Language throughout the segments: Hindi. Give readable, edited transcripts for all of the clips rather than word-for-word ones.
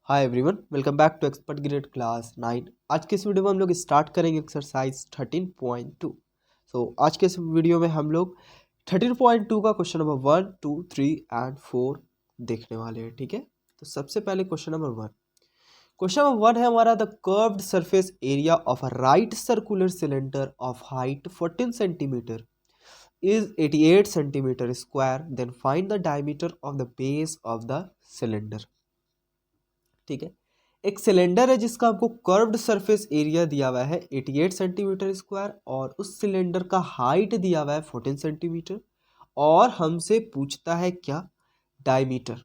Hi everyone, welcome back to expert grade class 9। आज के इस वीडियो में हम लोग स्टार्ट करेंगे एक्सरसाइज 13.2। आज के इस वीडियो में हम लोग 13.2 का क्वेश्चन नंबर 1, 2, 3 एंड 4 देखने वाले हैं। ठीक है, तो सबसे पहले क्वेश्चन नंबर 1। क्वेश्चन नंबर 1 है हमारा, the curved surface area of a right circular cylinder of height 14 centimetre is 88 centimetre square, then find the diameter of the base of the cylinder. ठीक है, एक सिलेंडर है जिसका हमको कर्व्ड सरफेस एरिया दिया हुआ है 88 सेंटीमीटर स्क्वायर और उस सिलेंडर का हाइट दिया हुआ है 14 सेंटीमीटर और हमसे पूछता है क्या, डायमीटर,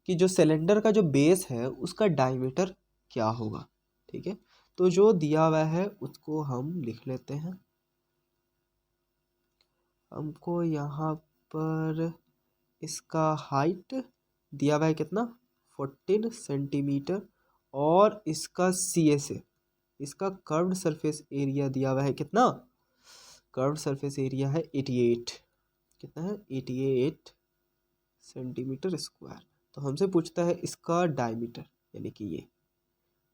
कि जो सिलेंडर का जो बेस है उसका डायमीटर क्या होगा। ठीक है, तो जो दिया हुआ है उसको हम लिख लेते हैं। हमको यहाँ पर इसका हाइट दिया हुआ है कितना, 14 सेंटीमीटर और इसका CSA, इसका कर्व्ड सरफेस एरिया दिया हुआ है कितना, कर्व्ड सरफेस एरिया है 88, कितना है 88 सेंटीमीटर स्क्वायर। तो हमसे पूछता है इसका डायमीटर, यानी कि ये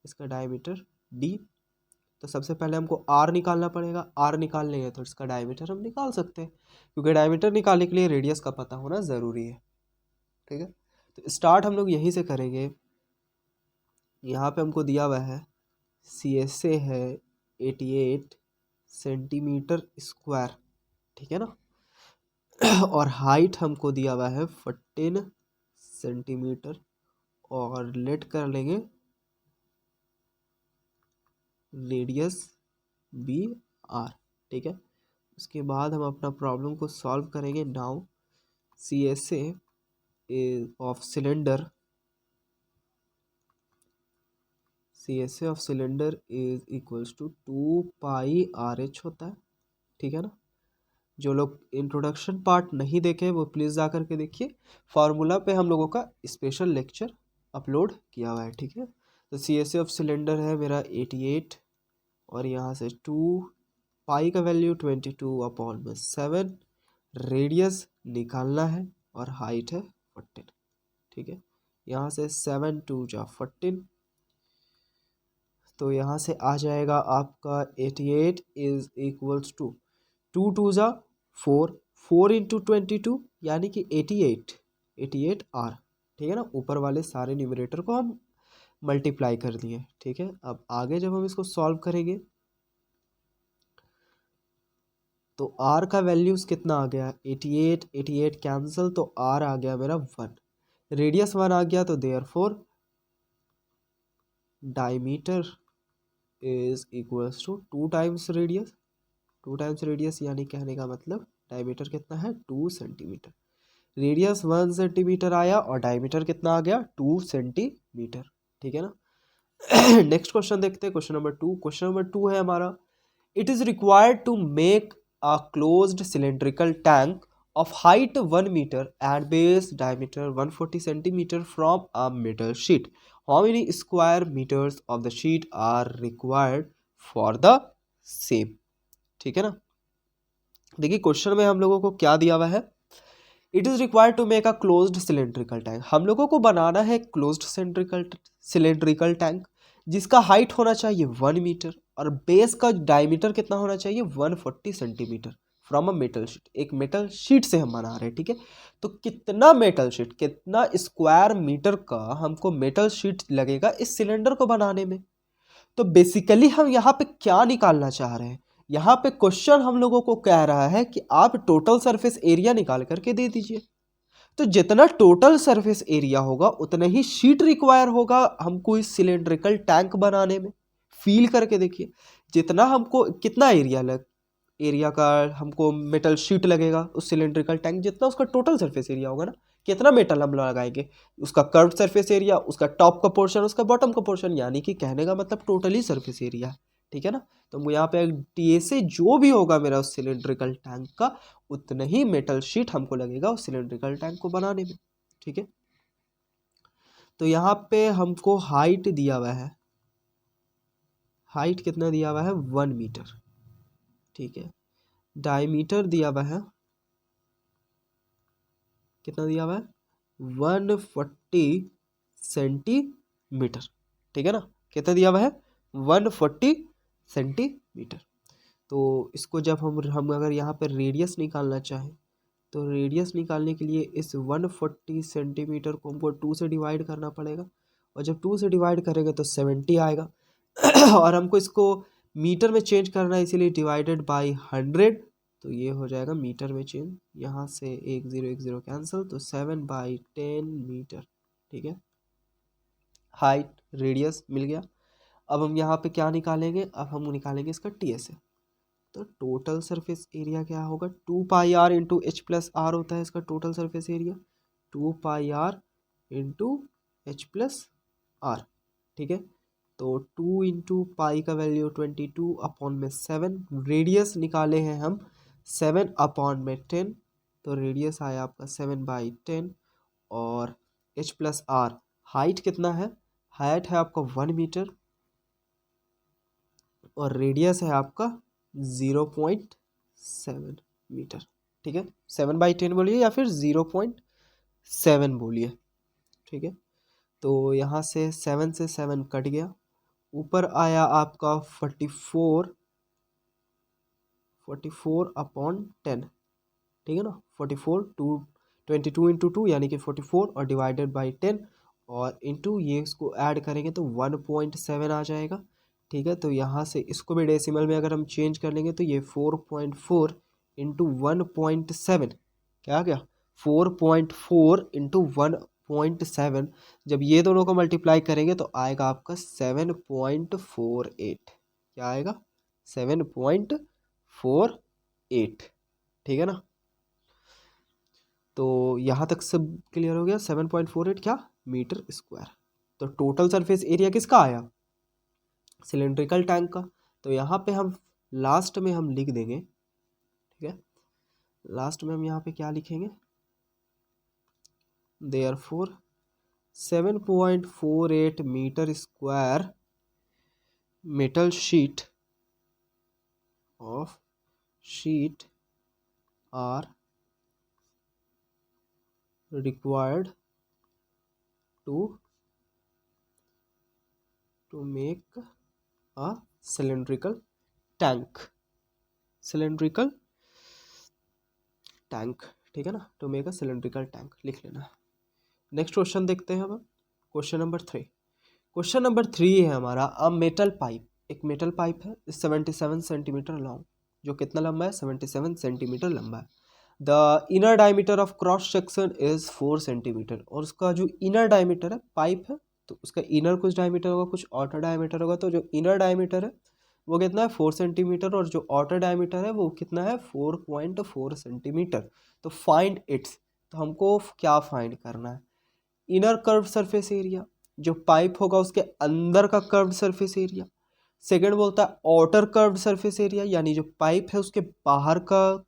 इसका डायमीटर D। तो सबसे पहले हमको R निकालना पड़ेगा, R निकाल लेंगे तो इसका डायमीटर हम निकाल सकते हैं, क्योंकि डायमीटर निकालने के लिए रेडियस का पता होना ज़रूरी है। ठीक है, तो स्टार्ट हम लोग यहीं से करेंगे। यहाँ पे हमको दिया हुआ है CSA है 88 सेंटीमीटर स्क्वायर, ठीक है ना, और हाइट हमको दिया हुआ है 14 सेंटीमीटर और लेट कर लेंगे रेडियस BR। ठीक है, उसके बाद हम अपना प्रॉब्लम को सॉल्व करेंगे। Now CSA of cylinder, CSA of cylinder is equals to 2 pi RH होता है। ठीक है ना, जो लोग इंट्रोडक्शन पार्ट नहीं देखे वो प्लीज़ जा करके देखिए, फार्मूला पे हम लोगों का स्पेशल लेक्चर अपलोड किया हुआ है। ठीक है, तो CSA ऑफ सिलेंडर है मेरा 88 और यहाँ से 2 पाई का वैल्यू 22/7, रेडियस निकालना है और हाइट है 14। ठीक है, यहाँ से 7 2 जा 14, तो यहाँ से आ जाएगा आपका 88 इज इक्वल्स टू 2 2 जा 4, 4 इंटू 22 यानी कि 88 R। ठीक है ना, ऊपर वाले सारे न्यूमरेटर को हम मल्टीप्लाई कर दिए। ठीक है, अब आगे जब हम इसको सॉल्व करेंगे तो R का वैल्यूज कितना आ गया, 88 कैंसिल, तो R आ गया मेरा 1, रेडियस 1 आ गया, तो therefore diameter is equals to 2 times radius, 2 times radius यानी कहने का मतलब डायमीटर कितना है 2 सेंटीमीटर। रेडियस 1 सेंटीमीटर आया और डायमीटर कितना आ गया 2 सेंटीमीटर। ठीक है ना, नेक्स्ट क्वेश्चन देखते हैं, क्वेश्चन नंबर 2। क्वेश्चन नंबर 2 है हमारा, it is required to make a closed cylindrical tank of height 1 metre and base diameter 140 centimetre from a metal sheet. How many square metres of the sheet are required for the same. ठीक है ना, देखिए क्वेश्चन में हम लोगों को क्या दिया हुआ है, it is required to make a closed cylindrical tank. हम लोगों को बनाना है क्लोज्ड सिलेंड्रिकल टैंक जिसका हाइट होना चाहिए 1 मीटर और बेस का डायमीटर कितना होना चाहिए 140 centimetre from a metal sheet. एक मेटल शीट से हम बना रहे हैं। ठीक है, तो कितना मेटल शीट, कितना स्क्वायर मीटर का हमको मेटल शीट लगेगा इस सिलेंडर को बनाने में। तो बेसिकली हम यहाँ पे क्या निकालना चाह रहे हैं, यहाँ पे क्वेश्चन हम लोगों को कह रहा है कि आप टोटल सरफेस एरिया निकाल करके दे दीजिए। तो जितना टोटल सरफेस एरिया होगा उतना ही शीट रिक्वायर होगा हमको इस सिलेंड्रिकल टैंक बनाने में। फील करके देखिए, जितना हमको कितना एरिया का हमको मेटल शीट लगेगा उस सिलेंड्रिकल टैंक, जितना उसका टोटल सरफेस एरिया होगा ना, कितना मेटल हम लगाएंगे, उसका कर्व सरफेस एरिया, उसका टॉप का पोर्शन, उसका बॉटम का पोर्शन, यानी कि कहने का मतलब टोटली सरफेस एरिया है। ठीक है ना, तो यहाँ पे TSA जो भी होगा मेरा उस सिलेंड्रिकल टैंक का, उतना ही मेटल शीट हमको लगेगा उस सिलेंड्रिकल टैंक को बनाने में। ठीक है, तो यहाँ पे हमको हाइट दिया हुआ है, हाइट कितना दिया हुआ है 1 मीटर। ठीक है, डायमीटर दिया हुआ है, कितना दिया हुआ है 140 सेंटीमीटर। मीटर, ठीक है ना। कितना दिया हुआ है 140 सेंटीमीटर। तो इसको जब हम अगर यहाँ पर रेडियस निकालना चाहें तो रेडियस निकालने के लिए इस 140 सेंटीमीटर को हमको 2 से डिवाइड करना पड़ेगा, और जब 2 से डिवाइड करेंगे तो 70 आएगा और हमको इसको मीटर में चेंज करना है, इसीलिए डिवाइडेड बाय 100, तो ये हो जाएगा मीटर में चेंज। यहाँ से 1 0 कैंसिल, तो 7/10 मीटर, ठीक है। हाइट रेडियस मिल गया। अब हम यहाँ पे क्या निकालेंगे, अब हम निकालेंगे इसका TSA। तो टोटल सरफेस एरिया क्या होगा 2πr into H plus are होता है इसका total surface area, 2πr into H plus R, ठीक है। तो 2 इंटू पाई का वैल्यू 22/7, रेडियस निकाले हैं हम 7/10, तो रेडियस आया आपका 7/10, और एच प्लस आर हाइट कितना है, हाइट है आपका 1 मीटर, और रेडियस है आपका 0.7 मीटर, ठीक है। 7/10 बोलिए या फिर 0.7 बोलिए, ठीक है। तो यहाँ से 7 से 7 कट गया, ऊपर आया आपका 44/10, ठीक है ना। 22 इंटू 2 यानी कि 44, और डिवाइडेड बाई 10, और इंटू ये इसको ऐड करेंगे तो 1.7 आ जाएगा, ठीक है। तो यहाँ से इसको भी डेसिमल में अगर हम चेंज कर लेंगे तो ये 4.4 इंटू 1.7 क्या आ गया 4.4 इंटू 1.7, जब ये दोनों को मल्टीप्लाई करेंगे तो आएगा आपका 7.48, क्या आएगा 7.48, ठीक है ना। तो यहाँ तक सब क्लियर हो गया, 7.48 क्या मीटर स्क्वायर। तो टोटल सरफेस एरिया किसका आया, सिलेंड्रिकल टैंक का। तो यहाँ पे हम लास्ट में हम लिख देंगे, ठीक है, लास्ट में हम यहाँ पे क्या लिखेंगे, therefore 7.48 metre square metal sheet of sheet are required to make a cylindrical tank, cylindrical tank, ठीक है ना। To make a cylindrical tank लिख लेना। नेक्स्ट क्वेश्चन देखते हैं अब, क्वेश्चन नंबर 3। क्वेश्चन नंबर 3 है हमारा, अ मेटल पाइप, एक मेटल पाइप है 77 सेंटीमीटर लॉन्ग, जो कितना लंबा है 77 सेंटीमीटर लंबा है। The inner diameter of cross section is 4 centimetre, और उसका जो इनर डायमीटर है, पाइप है तो उसका इनर कुछ डायमीटर होगा, कुछ आउटर डायमीटर होगा, तो जो इनर डायमीटर है वो कितना है 4 सेंटीमीटर, और जो आउटर डायमीटर है वो कितना है 4.4 सेंटीमीटर। तो फाइंड इट्स, तो हमको क्या फाइंड करना है, इनर कर्व सरफेस एरिया, जो पाइप होगा उसके अंदर का कर्व सरफेस एरिया। सेकंड बोलता है आउटर कर्व सरफेस एरिया, यानी जो पाइप है उसके बाहर का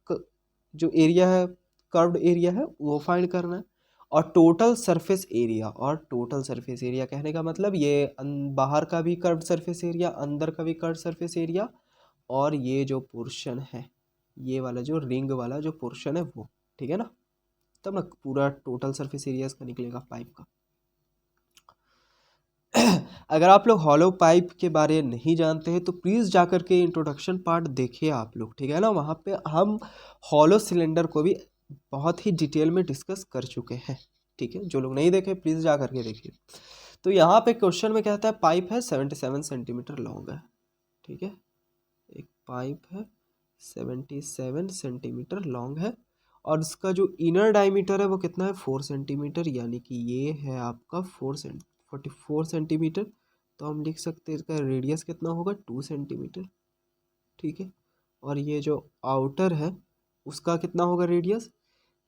जो एरिया है, कर्व्ड एरिया है, वो फाइंड करना है। और टोटल सरफेस एरिया, और टोटल सरफेस एरिया कहने का मतलब ये बाहर का भी कर्व्ड सरफेस एरिया, अंदर का भी कर्व्ड सरफेस एरिया, और ये जो पोर्शन है, ये वाला जो रिंग वाला जो पोर्शन है वो, ठीक है ना। तब ना पूरा टोटल सरफेस एरिया इसका निकलेगा पाइप का। अगर आप लोग हॉलो पाइप के बारे में नहीं जानते हैं तो प्लीज़ जाकर के इंट्रोडक्शन पार्ट देखिए आप लोग, ठीक है ना। वहाँ पे हम हॉलो सिलेंडर को भी बहुत ही डिटेल में डिस्कस कर चुके हैं, ठीक है। जो लोग नहीं देखे प्लीज़ जा करके देखिए। तो यहाँ पे क्वेश्चन में कहता है पाइप है 77 सेंटीमीटर लॉन्ग है, ठीक है। एक पाइप है 77 सेंटीमीटर लॉन्ग है, और इसका जो इनर डायमीटर है वो कितना है 4 सेंटीमीटर, यानी कि ये है आपका 44 सेंटीमीटर। तो हम लिख सकते हैं इसका रेडियस कितना होगा 2 सेंटीमीटर, ठीक है। और ये जो आउटर है उसका कितना होगा रेडियस,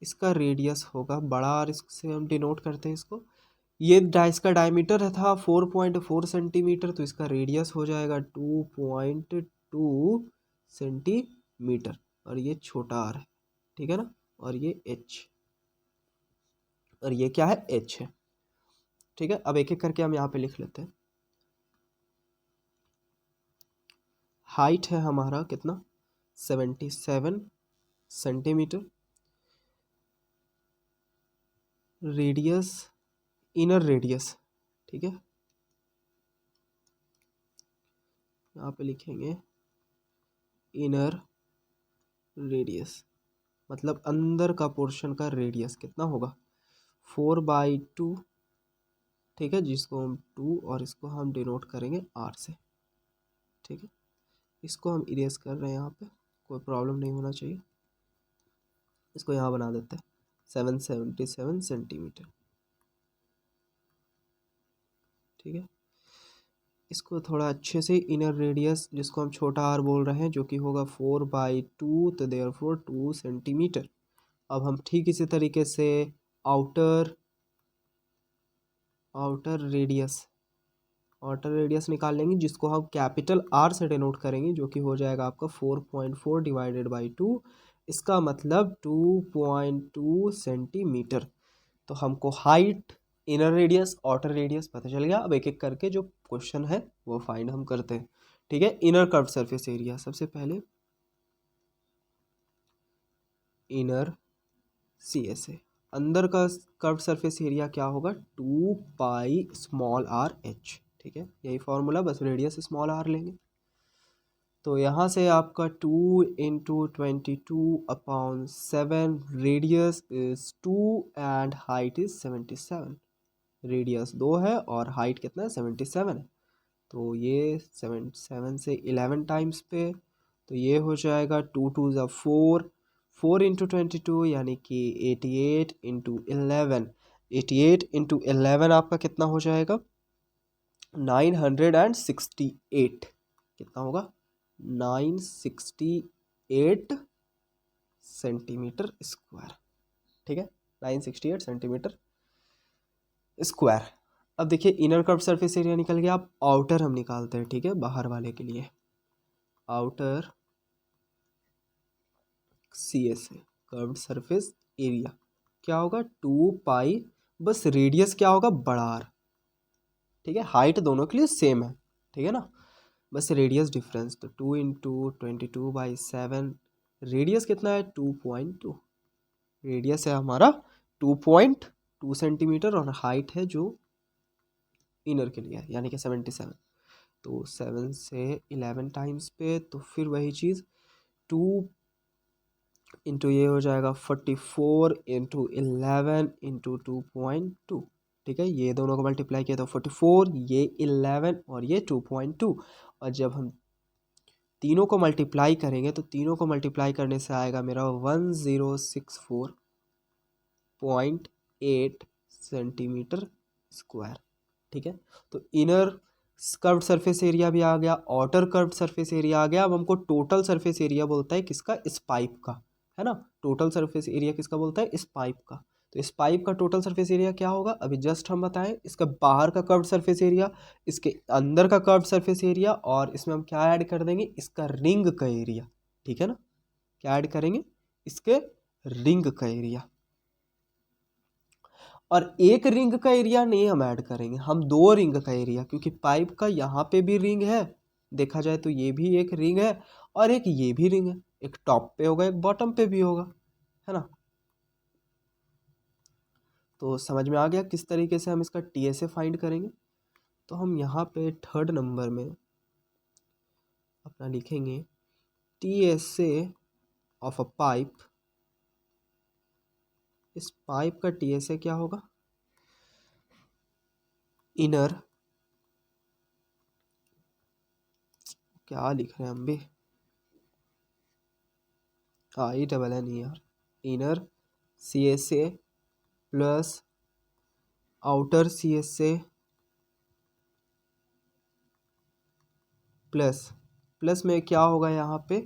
इसका रेडियस होगा बड़ा, और इससे हम डिनोट करते हैं इसको, ये इसका डायमीटर था 4.4 सेंटीमीटर, तो इसका रेडियस हो जाएगा 2.2 सेंटीमीटर, और ये छोटा आर है, ठीक है ना। और ये एच, और ये क्या है एच है, ठीक है। अब एक एक करके हम यहाँ पे लिख लेते हैं। हाइट है हमारा कितना 77 सेंटीमीटर, रेडियस, इनर रेडियस, ठीक है, यहाँ पे लिखेंगे इनर रेडियस, मतलब अंदर का पोर्शन का रेडियस कितना होगा 4/2, ठीक है, जिसको हम 2 और इसको हम डिनोट करेंगे r से, ठीक है। इसको हम इरेज कर रहे हैं, यहाँ पे कोई प्रॉब्लम नहीं होना चाहिए। इसको यहाँ बना देते हैं 777 सेंटीमीटर, ठीक है। इसको थोड़ा अच्छे से इनर रेडियस जिसको हम छोटा r बोल रहे हैं जो कि होगा 4/2, तो देयरफॉर 2 सेंटीमीटर। अब हम ठीक इसी तरीके से आउटर रेडियस निकाल लेंगे जिसको हम कैपिटल R से डिनोट करेंगे, जो कि हो जाएगा आपका 4.4 डिवाइडेड बाई 2, इसका मतलब 2.2 सेंटीमीटर। तो हमको height, inner radius, outer radius पता चल गया। अब एक एक करके जो क्वेश्चन है वो फाइंड हम करते हैं, ठीक है। इनर कर्व सरफेस एरिया, सबसे पहले इनर CSA, अंदर का कर्व सरफेस एरिया क्या होगा 2πr/h, ठीक है, यही फॉर्मूला, बस रेडियस स्मॉल r लेंगे। तो यहाँ से आपका 2 × 22/7, radius is 2 and height is 77, radius 2 है और हाइट कितना है 77 है। तो ये 7 से 11 टाइम्स पे, तो ये हो जाएगा 2 2 ज़ा 4, 4 × 22 यानी कि 88 × 11, 88 × 11 आपका कितना हो जाएगा 968, कितना होगा 968 सेंटीमीटर स्क्वायर, ठीक है, 968 सेंटीमीटर स्क्वायर। अब देखिए इनर कर्व सरफेस एरिया निकल गया, अब आउटर हम निकालते हैं, ठीक है, बाहर वाले के लिए। Outer CSA curved surface area क्या होगा 2π, बस रेडियस क्या होगा बड़ा R, ठीक है, हाइट दोनों के लिए सेम है, ठीक है ना, बस रेडियस डिफरेंस। तो 2 × 22/7, रेडियस कितना है 2.2, रेडियस है हमारा 2.2 सेंटीमीटर और हाइट है जो इनर के लिए है यानी कि 77। तो 7 से 11 टाइम्स पे, तो फिर वही चीज़ 2 इंटू ये हो जाएगा 44 × 11 × 2.2, ठीक है, ये दोनों को मल्टीप्लाई किया तो 44, ये 11 और ये 2.2, और जब हम तीनों को मल्टीप्लाई करेंगे तो तीनों को मल्टीप्लाई करने से आएगा मेरा 1064.8 सेंटीमीटर स्क्वायर, ठीक है। तो इनर कर्व्ड सरफेस एरिया भी आ गया, आउटर कर्व्ड सरफेस एरिया आ गया। अब हमको टोटल सरफेस एरिया बोलता है किसका, इस पाइप का, है ना, टोटल सरफेस एरिया किसका बोलता है, इस पाइप का। तो इस पाइप का टोटल सरफेस एरिया क्या होगा, अभी जस्ट हम बताएं, इसका बाहर का कर्व्ड सरफेस एरिया, इसके अंदर का कर्व्ड सरफेस एरिया, और इसमें हम क्या ऐड कर देंगे, इसका रिंग का एरिया, ठीक है ना, क्या ऐड करेंगे, इसके रिंग का एरिया। और एक रिंग का एरिया नहीं हम ऐड करेंगे, हम 2 रिंग का एरिया, क्योंकि पाइप का यहाँ पे भी रिंग है, देखा जाए तो ये भी एक रिंग है और एक ये भी रिंग है, एक टॉप पे होगा एक बॉटम पे भी होगा, है ना। तो समझ में आ गया किस तरीके से हम इसका TSA फाइंड करेंगे। तो हम यहाँ पे 3rd नंबर में अपना लिखेंगे TSA ऑफ अ पाइप। इस पाइप का TSA क्या होगा, इनर, क्या लिख रहे हैं हम भी, INN यार, inner CSA plus outer CSA plus में क्या होगा यहाँ पे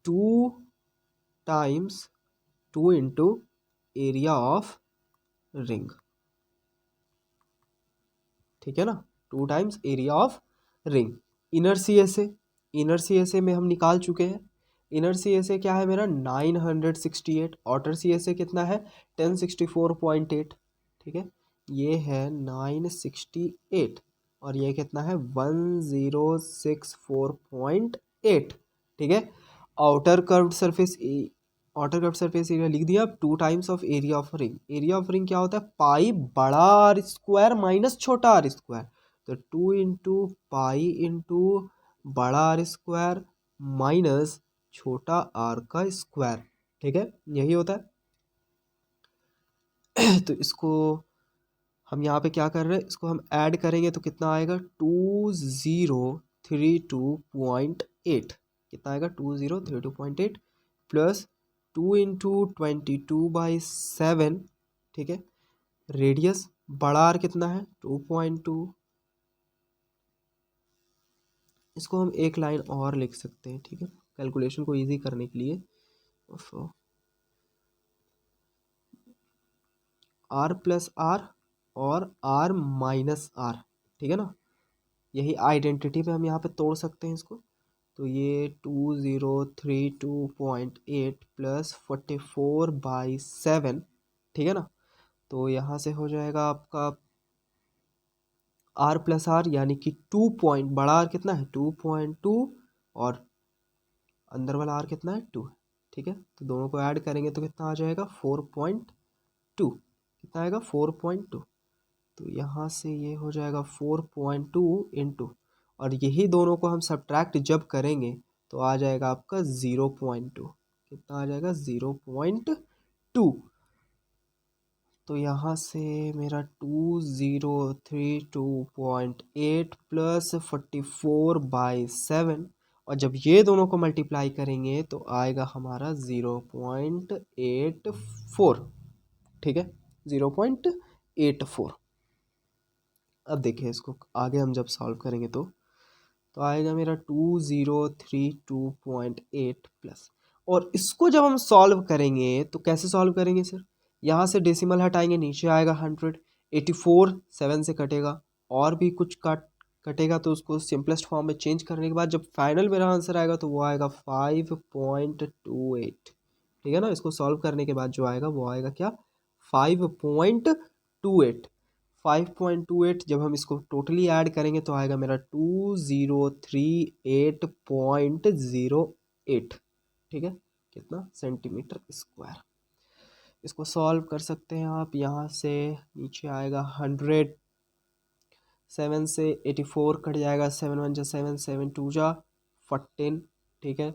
2 टाइम्स 2 × एरिया ऑफ रिंग, ठीक है ना, 2 times area of ring. Inner CSA में हम निकाल चुके हैं, इनर CSA क्या है मेरा 968, आउटर CSA कितना है 1064.8, ठीक है, ये है 968 और ये कितना है 1064.8, ठीक है। आउटर कर्व्ड सरफेस एरिया लिख दिया। 2 times of area of ring, area of ring क्या होता है पाई बड़ा R स्क्वायर माइनस छोटा R स्क्वायर, तो 2 × पाई × बड़ा आर स्क्वायर माइनस छोटा आर का स्क्वायर, ठीक है, यही होता है। तो इसको हम यहाँ पे क्या कर रहे हैं, इसको हम ऐड करेंगे तो कितना आएगा 2032.8, कितना आएगा 2032.8 प्लस 2 × 22/7, ठीक है। रेडियस बड़ा आर कितना है 2.2, इसको हम एक लाइन और लिख सकते हैं, ठीक है, कैलकुलेशन को इजी करने के लिए। आर प्लस आर और आर माइनस आर, ठीक है ना, यही आइडेंटिटी पे हम यहाँ पे तोड़ सकते हैं इसको। तो ये 2032.8 प्लस 44/7, ठीक है ना। तो यहाँ से हो जाएगा आपका आर प्लस आर यानी कि 2 पॉइंट, बड़ा आर कितना है 2.2 और अंदर वाला आर कितना है 2 है, ठीक है। तो दोनों को ऐड करेंगे तो कितना आ जाएगा 4.2, कितना आएगा 4.2। तो यहाँ से ये हो जाएगा 4.2 इंटू, और यही दोनों को हम सब्ट्रैक्ट जब करेंगे तो आ जाएगा आपका 0.2, कितना आ जाएगा 0.2। तो यहाँ से मेरा 2032.8 प्लस 44/7, और जब ये दोनों को मल्टीप्लाई करेंगे तो आएगा हमारा 0.84, ठीक है, 0.84। अब देखिए इसको आगे हम जब सॉल्व करेंगे तो आएगा मेरा 2032.8 प्लस, और इसको जब हम सॉल्व करेंगे तो कैसे सॉल्व करेंगे सर, यहाँ से डेसिमल हटाएंगे, नीचे आएगा 100, 84 7 से कटेगा और भी कुछ कटेगा, तो उसको सिंपलेस्ट फॉर्म में चेंज करने के बाद जब फाइनल मेरा आंसर आएगा तो वो आएगा 5.28, ठीक है ना। इसको सॉल्व करने के बाद जो आएगा वो आएगा क्या 5.28। 5.28 जब हम इसको टोटली ऐड करेंगे तो आएगा मेरा 2038.08, ठीक है, कितना सेंटीमीटर स्क्वायर। इसको सॉल्व कर सकते हैं आप, यहाँ से नीचे आएगा 100, 7 से 84 कट जाएगा, 7 1 जा 7, 7 2 जा 14, ठीक है।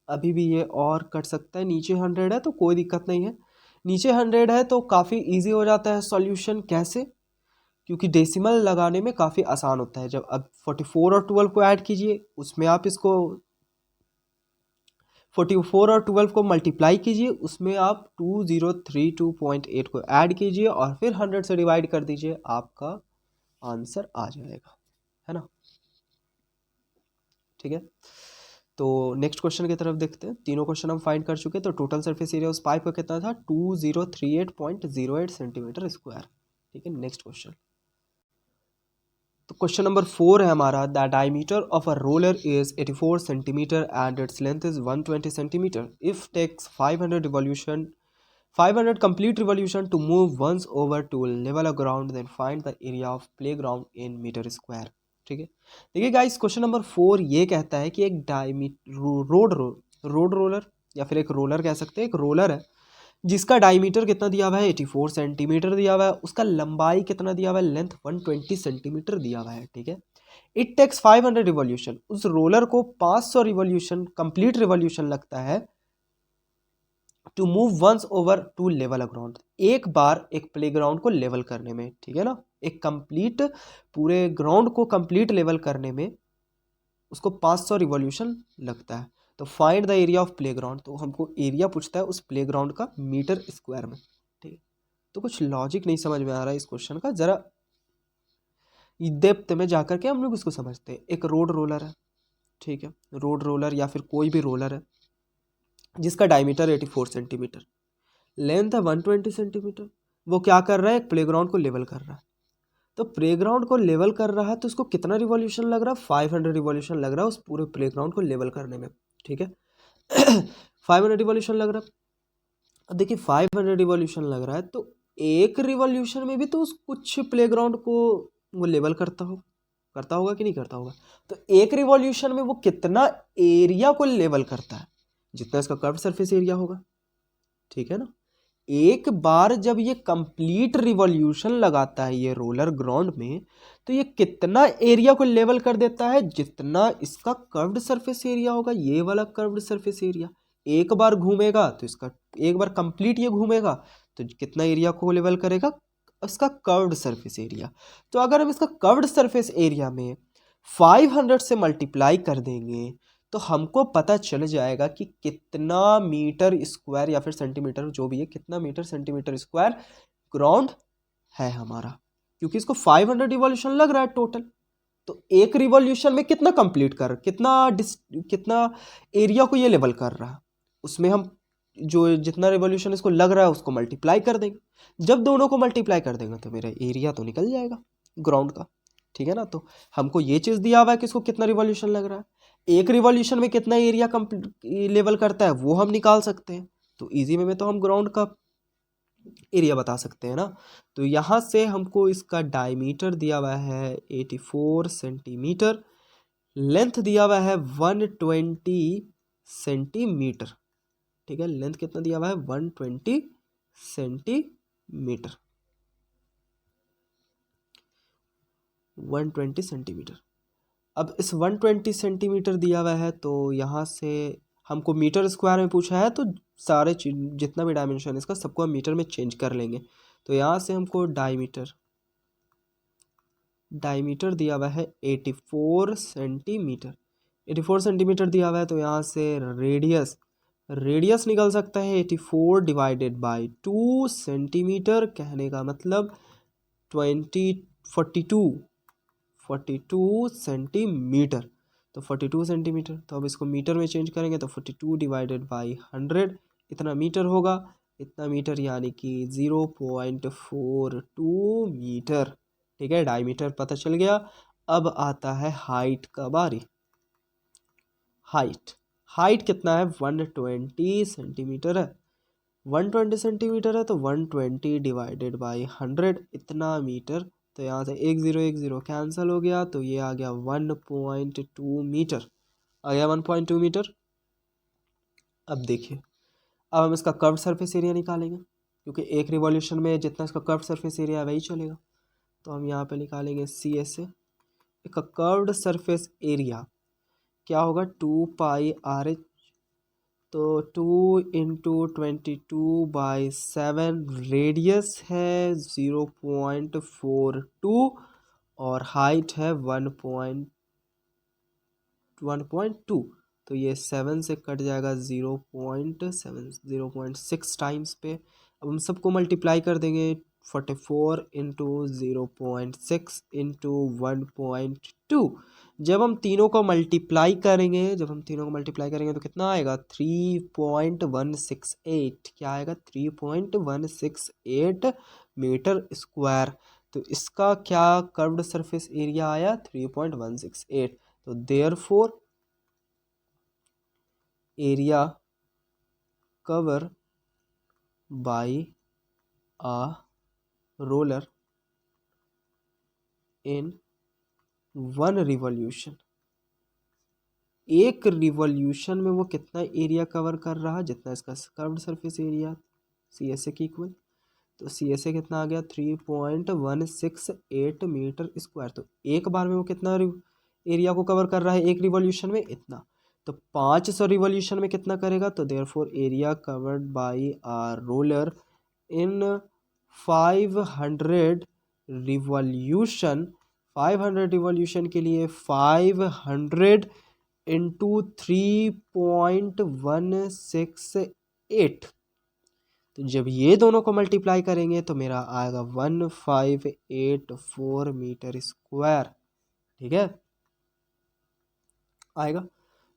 अभी भी ये और कट सकता है, नीचे 100 है तो कोई दिक्कत नहीं है, नीचे 100 है तो काफ़ी इजी हो जाता है सॉल्यूशन। कैसे, क्योंकि डेसिमल लगाने में काफ़ी आसान होता है। जब अब 44 और 12 को ऐड कीजिए, उसमें आप इसको 44 और 12 को मल्टीप्लाई कीजिए, उसमें आप 2032.8 को ऐड कीजिए और फिर 100 से डिवाइड कर दीजिए, आपका आंसर आ जाएगा, है ना, ठीक है। तो नेक्स्ट क्वेश्चन की तरफ देखते हैं। तीनों क्वेश्चन हम फाइंड कर चुके हैं। तो टोटल सरफेस एरिया उस पाइप का कितना था 2038.08 सेंटीमीटर स्क्वायर, ठीक है। नेक्स्ट क्वेश्चन, तो क्वेश्चन नंबर 4 है हमारा, the diameter of a roller is 84 centimetre and its length is 120 centimetre. If takes 500 complete revolution to move once over to level of ground, then find the area of playground in meter square, ठीक है। देखिए गाइस क्वेश्चन नंबर 4 ये कहता है कि एक रोड रोलर या फिर एक रोलर कह सकते हैं, एक रोलर है जिसका डायमीटर कितना दिया हुआ है 84 सेंटीमीटर दिया हुआ है, उसका लंबाई कितना दिया हुआ है लेंथ 120 सेंटीमीटर दिया हुआ है, ठीक है। इट टेक्स 500 रिवॉल्यूशन, उस रोलर को 500 रिवॉल्यूशन कंप्लीट रिवॉल्यूशन लगता है to move once over to level a ground, एक बार एक प्ले ग्राउंड को लेवल करने में, ठीक है ना, एक कंप्लीट पूरे ग्राउंड को कंप्लीट लेवल करने में उसको 500 रिवॉल्यूशन लगता है। तो find the area of play ground, तो हमको एरिया पूछता है उस प्ले ग्राउंड का मीटर स्क्वायर में, ठीक है। तो कुछ लॉजिक नहीं समझ में आ रहा है इस क्वेश्चन का, जरा डेप्थ में जाकर के हम लोग इसको समझते हैं। एक रोड रोलर है, ठीक है, रोड रोलर या फिर कोई भी रोलर है जिसका डायमीटर 84 सेंटीमीटर, लेंथ है 120 सेंटीमीटर। वो क्या कर रहा है, एक प्लेग्राउंड को लेवल कर रहा है। तो प्लेग्राउंड को लेवल कर रहा है तो उसको कितना रिवॉल्यूशन लग रहा है 500 रिवॉल्यूशन लग रहा है उस पूरे प्लेग्राउंड को लेवल करने में, ठीक है। 500 रिवॉल्यूशन लग रहा है। अब देखिए 500 रिवॉल्यूशन लग रहा है तो एक रिवॉल्यूशन में भी तो उस कुछ प्लेग्राउंड को वो लेवल करता होगा कि नहीं करता होगा। तो एक रिवॉल्यूशन में वो कितना एरिया को लेवल करता है, जितना इसका कर्व सरफेस एरिया होगा, ठीक है ना। एक बार जब ये कंप्लीट रिवॉल्यूशन लगाता है ये रोलर ग्राउंड में, तो ये कितना एरिया को लेवल कर देता है, जितना इसका कर्व्ड सरफेस एरिया होगा, ये वाला कर्व्ड सरफेस एरिया। एक बार घूमेगा तो इसका, एक बार कंप्लीट ये घूमेगा तो कितना एरिया को लेवल करेगा, इसका कर्व्ड सरफेस एरिया। तो अगर हम इसका कर्व्ड सरफेस एरिया में 500 से मल्टीप्लाई कर देंगे तो हमको पता चल जाएगा कि कितना मीटर स्क्वायर या फिर सेंटीमीटर जो भी है, कितना मीटर सेंटीमीटर स्क्वायर ग्राउंड है हमारा, क्योंकि इसको 500 रिवॉल्यूशन लग रहा है टोटल। तो एक रिवॉल्यूशन में कितना कंप्लीट कर, कितना एरिया को ये लेवल कर रहा है, उसमें हम जो जितना रिवॉल्यूशन इसको लग रहा है उसको मल्टीप्लाई कर देंगे। जब दोनों को मल्टीप्लाई कर देंगे तो मेरा एरिया तो निकल जाएगा ग्राउंड का, ठीक है ना। तो हमको ये चीज़ दिया हुआ है कि इसको कितना रिवॉल्यूशन लग रहा है, एक रिवॉल्यूशन में कितना एरिया लेवल करता है वो हम निकाल सकते हैं। तो इजी वे में तो हम ग्राउंड का एरिया बता सकते हैं ना। तो यहाँ से हमको इसका डायमीटर दिया हुआ है 84 सेंटीमीटर, लेंथ दिया हुआ है 120 सेंटीमीटर, ठीक है। लेंथ कितना दिया हुआ है 120 सेंटीमीटर, 120 सेंटीमीटर। अब इस 120 सेंटीमीटर दिया हुआ है तो यहाँ से हमको मीटर स्क्वायर में पूछा है, तो सारे जितना भी डायमेंशन है इसका सबको हम मीटर में चेंज कर लेंगे। तो यहाँ से हमको डायमीटर दिया हुआ है 84 सेंटीमीटर, 84 सेंटीमीटर दिया हुआ है। तो यहाँ से रेडियस निकल सकता है 84 डिवाइडेड बाई 2 सेंटीमीटर, कहने का मतलब 42 सेंटीमीटर। तो 42 सेंटीमीटर, तो अब इसको मीटर में चेंज करेंगे तो 42 डिवाइडेड बाई 100 इतना मीटर होगा, इतना मीटर यानी कि 0.42 मीटर, ठीक है। डायमीटर पता चल गया। अब आता है हाइट का बारी। हाइट कितना है 120 सेंटीमीटर है, 120 सेंटीमीटर है तो 120 डिवाइडेड बाई 100 इतना मीटर। तो यहाँ से 1 0 कैंसिल हो गया, तो ये आ गया 1.2 मीटर, आ गया 1.2 मीटर। अब देखिए, अब हम इसका कर्व्ड सरफेस एरिया निकालेंगे, क्योंकि एक रिवॉल्यूशन में जितना इसका कर्व्ड सरफेस एरिया है वही चलेगा। तो हम यहाँ पे निकालेंगे CSA, इसका कर्व्ड सरफेस एरिया क्या होगा 2πRH, तो 2 इंटू 22/7, रेडियस है 0.42 और हाइट है 1.2। तो ये 7 से कट जाएगा 0.6 टाइम्स पे। अब हम सबको मल्टीप्लाई कर देंगे, 44 इंटू 0.6 इंटू 1.2। जब हम तीनों को मल्टीप्लाई करेंगे तो कितना आएगा 3.168, क्या आएगा 3.168 मीटर स्क्वायर। तो इसका क्या कर्व्ड सरफेस एरिया आया 3.168। तो therefore area cover by a roller in 1 revolution, एक रिवॉल्यूशन में वो कितना एरिया कवर कर रहा है, जितना इसका कर्व्ड सरफेस एरिया CSA की इक्वल। तो CSA कितना आ गया 3.168 मीटर स्क्वायर। तो एक बार में वो कितना एरिया को कवर कर रहा है एक रिवॉल्यूशन में, इतना। तो 500 रिवॉल्यूशन में कितना करेगा, तो therefore area covered by a roller in 500 revolution, 500 revolution के लिए 500 इंटू 3.168। तो जब ये दोनों को मल्टीप्लाई करेंगे तो मेरा आएगा 1584 मीटर स्क्वायर, ठीक है, आएगा।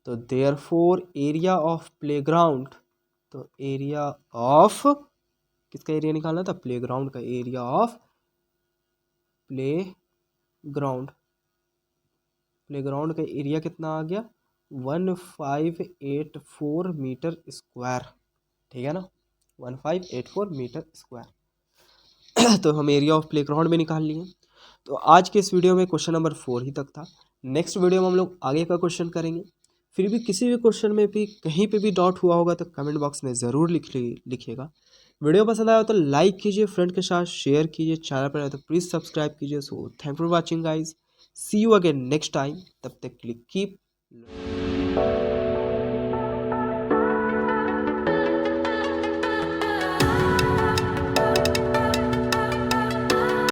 तो देयरफॉर एरिया ऑफ प्लेग्राउंड, तो एरिया ऑफ किसका एरिया निकालना था, प्लेग्राउंड का, एरिया ऑफ प्लेग्राउंड का एरिया कितना आ गया 1584 मीटर स्क्वायर, ठीक है ना, 1584 मीटर स्क्वायर। तो हम एरिया ऑफ प्लेग्राउंड में निकाल लिए। तो आज के इस वीडियो में क्वेश्चन नंबर 4 ही तक था। नेक्स्ट वीडियो में हम लोग आगे का क्वेश्चन करेंगे। फिर भी किसी भी क्वेश्चन में भी कहीं पे भी डाउट हुआ होगा तो कमेंट बॉक्स में ज़रूर लिखिएगा। वीडियो पसंद आया तो लाइक कीजिए, फ्रेंड के साथ शेयर कीजिए, चैनल पर आए तो प्लीज़ सब्सक्राइब कीजिए। So thank for watching guys, see you again next time, तब तक के लिए कीप